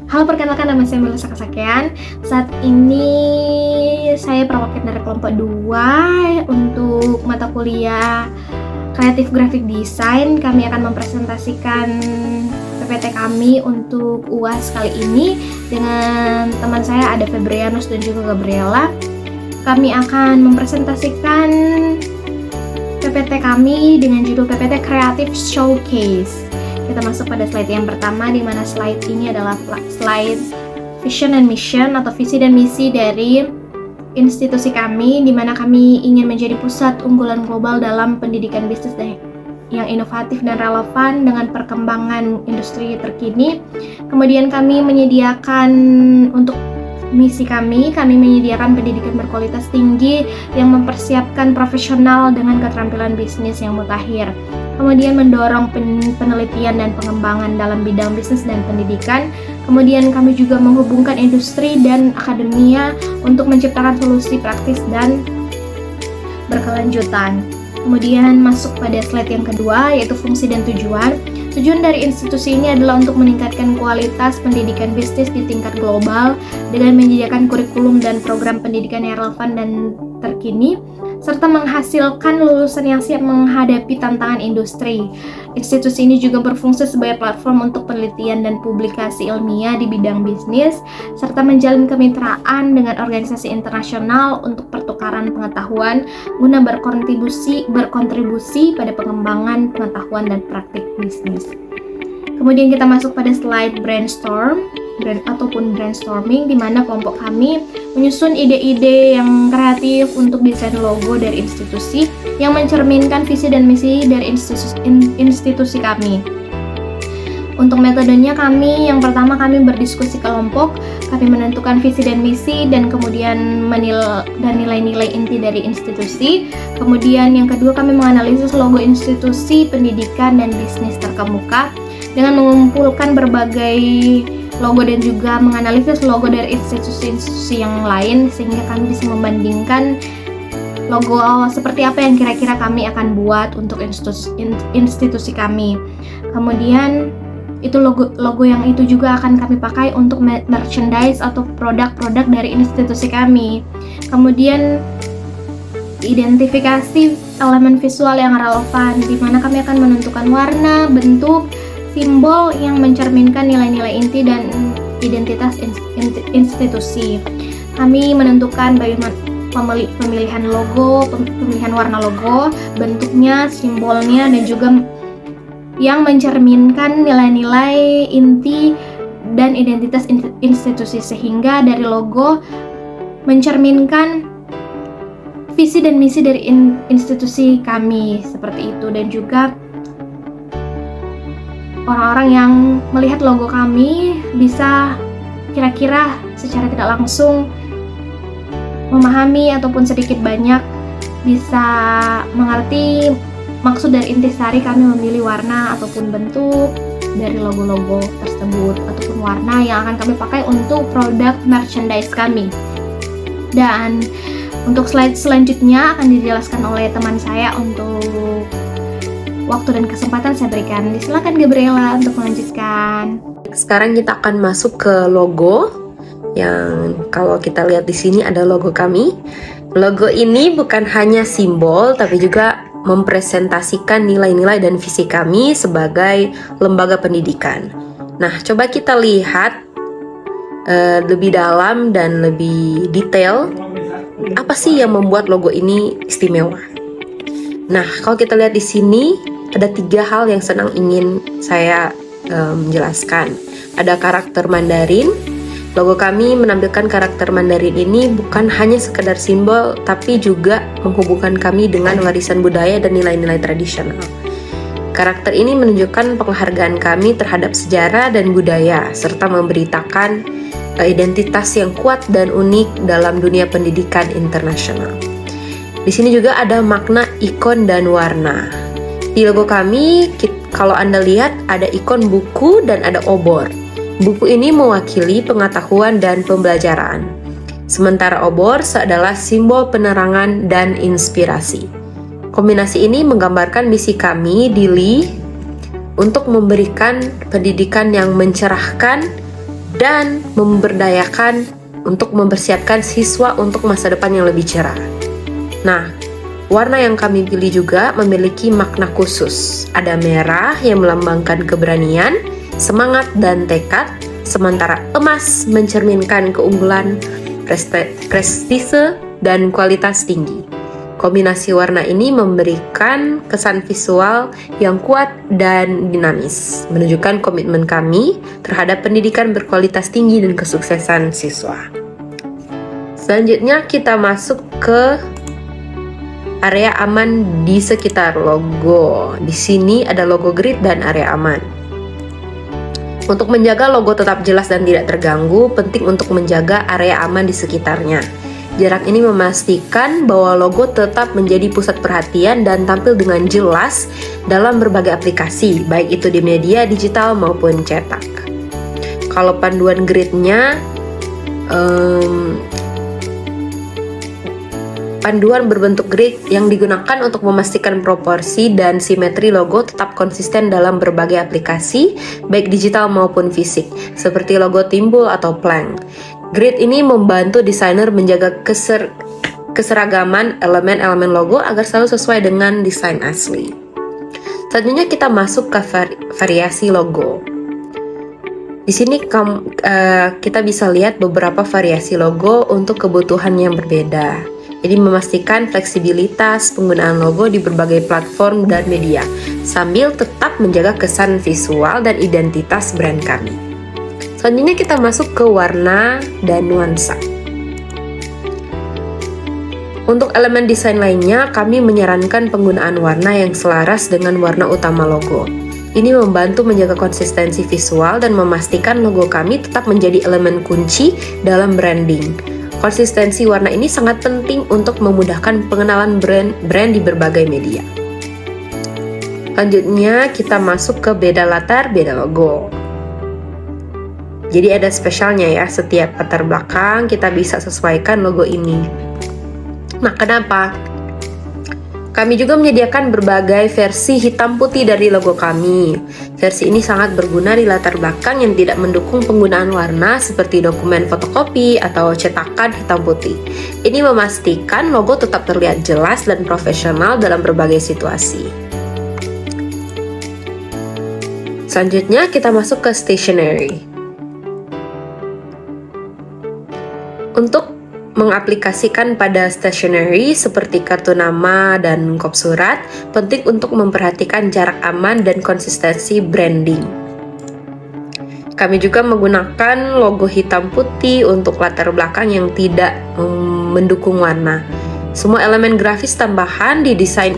Halo, perkenalkan nama saya Melisa Kasakian. Saat ini saya perwakilan dari kelompok 2 untuk mata kuliah Kreatif Graphic Design. Kami akan mempresentasikan PPT kami untuk UAS kali ini dengan teman saya ada Febrianus dan juga Gabriela. Kami akan mempresentasikan PPT kami dengan judul PPT Creative Showcase. Kita masuk pada slide yang pertama, di mana slide ini adalah slide Vision and Mission atau visi dan misi dari institusi kami, di mana kami ingin menjadi pusat unggulan global dalam pendidikan bisnis yang inovatif dan relevan dengan perkembangan industri terkini. Kemudian kami menyediakan untuk misi kami menyediakan pendidikan berkualitas tinggi yang mempersiapkan profesional dengan keterampilan bisnis yang mutakhir. Kemudian mendorong penelitian dan pengembangan dalam bidang bisnis dan pendidikan. Kemudian kami juga menghubungkan industri dan akademia untuk menciptakan solusi praktis dan berkelanjutan. Kemudian masuk pada slide yang kedua, yaitu fungsi dan tujuan. Tujuan dari institusi ini adalah untuk meningkatkan kualitas pendidikan bisnis di tingkat global dengan menyediakan kurikulum dan program pendidikan yang relevan dan terkini, serta menghasilkan lulusan yang siap menghadapi tantangan industri. Institusi ini juga berfungsi sebagai platform untuk penelitian dan publikasi ilmiah di bidang bisnis, serta menjalin kemitraan dengan organisasi internasional untuk pertukaran pengetahuan guna berkontribusi pada pengembangan pengetahuan dan praktik bisnis. Kemudian kita masuk pada slide brainstorming, di mana kelompok kami menyusun ide-ide yang kreatif untuk desain logo dari institusi yang mencerminkan visi dan misi dari institusi kami. Untuk metodenya yang pertama kami berdiskusi kelompok, kami menentukan visi dan misi dan kemudian nilai-nilai inti dari institusi. Kemudian yang kedua kami menganalisis logo institusi pendidikan dan bisnis terkemuka dengan mengumpulkan berbagai logo dan juga menganalisis logo dari institusi-institusi yang lain, sehingga kami bisa membandingkan logo seperti apa yang kira-kira kami akan buat untuk institusi kami. Kemudian itu logo yang itu juga akan kami pakai untuk merchandise atau produk-produk dari institusi kami. Kemudian identifikasi elemen visual yang relevan, di mana kami akan menentukan warna, bentuk, simbol yang mencerminkan nilai-nilai inti dan identitas institusi. Kami menentukan bagaimana pemilihan logo, pemilihan warna logo, bentuknya, simbolnya, dan juga yang mencerminkan nilai-nilai inti dan identitas institusi, sehingga dari logo mencerminkan visi dan misi dari institusi kami, seperti itu. Dan juga orang-orang yang melihat logo kami bisa kira-kira secara tidak langsung memahami ataupun sedikit banyak bisa mengerti maksud dari intisari kami memilih warna ataupun bentuk dari logo-logo tersebut ataupun warna yang akan kami pakai untuk produk merchandise kami. Dan untuk slide selanjutnya akan dijelaskan oleh teman saya. Untuk waktu dan kesempatan saya berikan. Silakan Gabriela untuk melanjutkan. Sekarang kita akan masuk ke logo yang kalau kita lihat di sini ada logo kami. Logo ini bukan hanya simbol tapi juga mempresentasikan nilai-nilai dan visi kami sebagai lembaga pendidikan. Nah, coba kita lihat lebih dalam dan lebih detail apa sih yang membuat logo ini istimewa. Nah, kalau kita lihat di sini ada 3 hal yang ingin saya menjelaskan. Ada karakter Mandarin. Logo kami menampilkan karakter Mandarin ini bukan hanya sekedar simbol, tapi juga menghubungkan kami dengan warisan budaya dan nilai-nilai tradisional. Karakter ini menunjukkan penghargaan kami terhadap sejarah dan budaya, serta memberitakan identitas yang kuat dan unik dalam dunia pendidikan internasional. Di sini juga ada makna ikon dan warna. Di logo kami, kalau Anda lihat ada ikon buku dan ada obor. Buku ini mewakili pengetahuan dan pembelajaran, sementara obor adalah simbol penerangan dan inspirasi. Kombinasi ini menggambarkan misi kami di LI untuk memberikan pendidikan yang mencerahkan, dan memberdayakan untuk mempersiapkan siswa untuk masa depan yang lebih cerah. Nah, warna yang kami pilih juga memiliki makna khusus. Ada merah yang melambangkan keberanian, semangat, dan tekad, sementara emas mencerminkan keunggulan, prestise, dan kualitas tinggi. Kombinasi warna ini memberikan kesan visual yang kuat dan dinamis, menunjukkan komitmen kami terhadap pendidikan berkualitas tinggi dan kesuksesan siswa. Selanjutnya kita masuk ke area aman di sekitar logo. Di sini ada logo grid dan area aman. Untuk menjaga logo tetap jelas dan tidak terganggu, penting untuk menjaga area aman di sekitarnya. Jarak ini memastikan bahwa logo tetap menjadi pusat perhatian dan tampil dengan jelas dalam berbagai aplikasi, baik itu di media digital maupun cetak. Kalau panduan gridnya, panduan berbentuk grid yang digunakan untuk memastikan proporsi dan simetri logo tetap konsisten dalam berbagai aplikasi, baik digital maupun fisik, seperti logo timbul atau plank. Grid ini membantu desainer menjaga keseragaman elemen-elemen logo agar selalu sesuai dengan desain asli. Selanjutnya kita masuk ke variasi logo. Di sini kita bisa lihat beberapa variasi logo untuk kebutuhan yang berbeda. Jadi memastikan fleksibilitas penggunaan logo di berbagai platform dan media, sambil tetap menjaga kesan visual dan identitas brand kami. Selanjutnya kita masuk ke warna dan nuansa. Untuk elemen desain lainnya, kami menyarankan penggunaan warna yang selaras dengan warna utama logo. Ini membantu menjaga konsistensi visual dan memastikan logo kami tetap menjadi elemen kunci dalam branding. Konsistensi warna ini sangat penting untuk memudahkan pengenalan brand di berbagai media. Selanjutnya kita masuk ke beda latar, beda logo. Jadi ada spesialnya ya, setiap latar belakang kita bisa sesuaikan logo ini. Nah, kenapa? Kami juga menyediakan berbagai versi hitam putih dari logo kami. Versi ini sangat berguna di latar belakang yang tidak mendukung penggunaan warna seperti dokumen fotokopi atau cetakan hitam putih. Ini memastikan logo tetap terlihat jelas dan profesional dalam berbagai situasi. Selanjutnya kita masuk ke stationery. Untuk mengaplikasikan pada stationery seperti kartu nama dan kop surat, penting untuk memperhatikan jarak aman dan konsistensi branding. Kami juga menggunakan logo hitam putih untuk latar belakang yang tidak mendukung warna. Semua elemen grafis tambahan didesain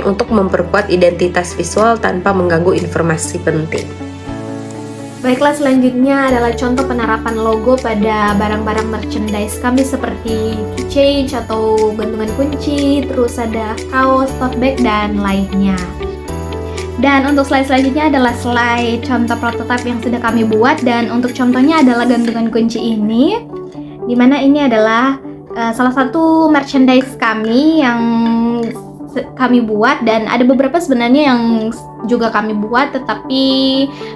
untuk memperkuat identitas visual tanpa mengganggu informasi penting. Baiklah, selanjutnya adalah contoh penerapan logo pada barang-barang merchandise kami seperti keychain atau gantungan kunci, terus ada kaos, tote bag, dan lainnya. Dan untuk slide selanjutnya adalah slide contoh prototipe yang sudah kami buat, dan untuk contohnya adalah gantungan kunci ini, dimana ini adalah salah satu merchandise kami yang kami buat, dan ada beberapa sebenarnya yang juga kami buat tetapi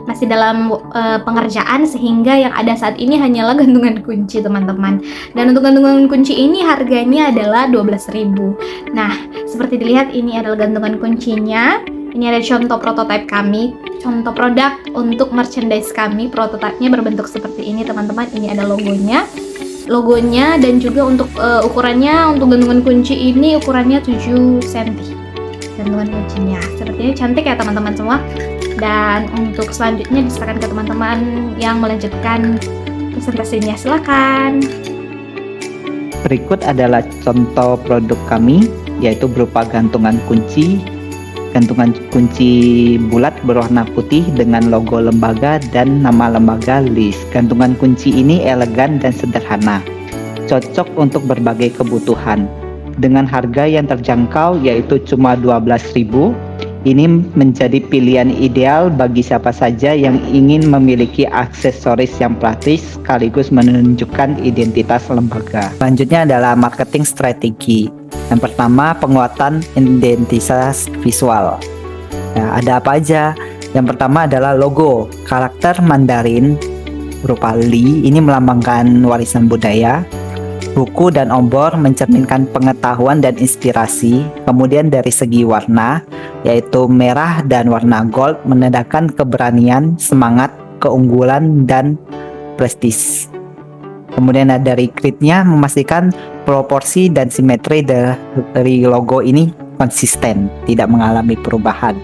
masih dalam pengerjaan, sehingga yang ada saat ini hanyalah gantungan kunci, teman-teman. Dan untuk gantungan kunci ini harganya adalah 12.000. Nah, seperti dilihat ini adalah gantungan kuncinya. Ini ada contoh prototipe kami, contoh produk untuk merchandise kami. Prototipenya berbentuk seperti ini, teman-teman. Ini ada logonya, dan juga untuk ukurannya, untuk gantungan kunci ini ukurannya 7 cm gantungan kuncinya. Sepertinya cantik ya teman-teman semua. Dan untuk selanjutnya diserahkan ke teman-teman yang melanjutkan presentasinya. Silakan. Berikut adalah contoh produk kami, yaitu berupa gantungan kunci bulat berwarna putih dengan logo lembaga dan nama lembaga LIS. Gantungan kunci ini elegan dan sederhana, cocok untuk berbagai kebutuhan. Dengan harga yang terjangkau yaitu cuma 12.000, ini menjadi pilihan ideal bagi siapa saja yang ingin memiliki aksesoris yang praktis sekaligus menunjukkan identitas lembaga. Selanjutnya adalah marketing strategi. Yang pertama, penguatan identitas visual. Nah, ada apa aja? Yang pertama adalah logo, karakter Mandarin berupa li, ini melambangkan warisan budaya. Buku dan obor mencerminkan pengetahuan dan inspirasi. Kemudian dari segi warna, yaitu merah dan warna gold menandakan keberanian, semangat, keunggulan, dan prestis. Kemudian dari gridnya memastikan proporsi dan simetri dari logo ini konsisten, tidak mengalami perubahan.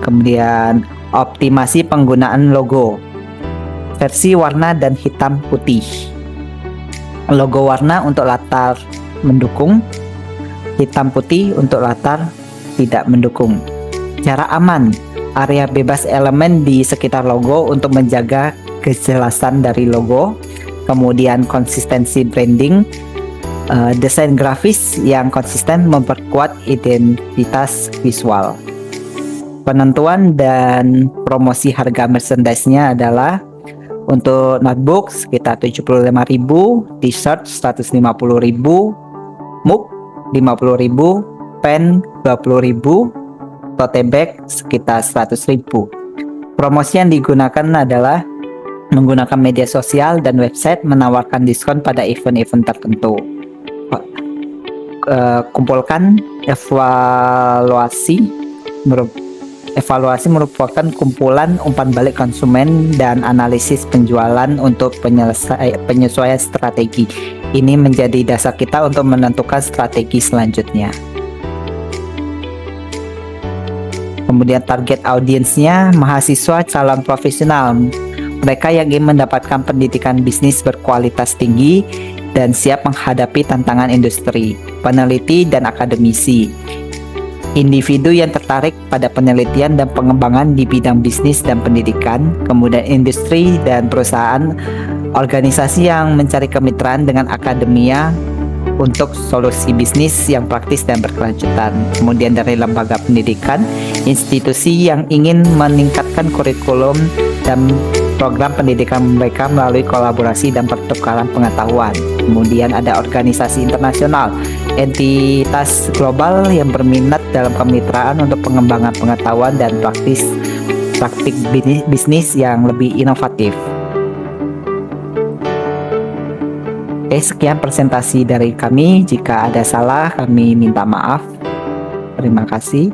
Kemudian optimasi penggunaan logo, versi warna dan hitam putih. Logo warna untuk latar mendukung, hitam putih untuk latar tidak mendukung. Cara aman, area bebas elemen di sekitar logo untuk menjaga kejelasan dari logo. Kemudian konsistensi branding, desain grafis yang konsisten memperkuat identitas visual. Penentuan dan promosi harga merchandise-nya adalah untuk notebook sekitar 75.000, t-shirt 150.000, mug 50.000, pen 20.000, tote bag sekitar 100.000. Promosi yang digunakan adalah menggunakan media sosial dan website menawarkan diskon pada event-event tertentu. Kumpulkan evaluasi merupakan kumpulan umpan balik konsumen dan analisis penjualan untuk penyesuaian strategi. Ini menjadi dasar kita untuk menentukan strategi selanjutnya. Kemudian target audiensnya mahasiswa calon profesional, mereka yang ingin mendapatkan pendidikan bisnis berkualitas tinggi dan siap menghadapi tantangan industri, peneliti dan akademisi. Individu yang tertarik pada penelitian dan pengembangan di bidang bisnis dan pendidikan, kemudian industri dan perusahaan, organisasi yang mencari kemitraan dengan akademia untuk solusi bisnis yang praktis dan berkelanjutan. Kemudian dari lembaga pendidikan, institusi yang ingin meningkatkan kurikulum dan program pendidikan mereka melalui kolaborasi dan pertukaran pengetahuan. Kemudian ada organisasi internasional, entitas global yang berminat dalam kemitraan untuk pengembangan pengetahuan dan praktik bisnis yang lebih inovatif. Oke, sekian presentasi dari kami. Jika ada salah, kami minta maaf. Terima kasih.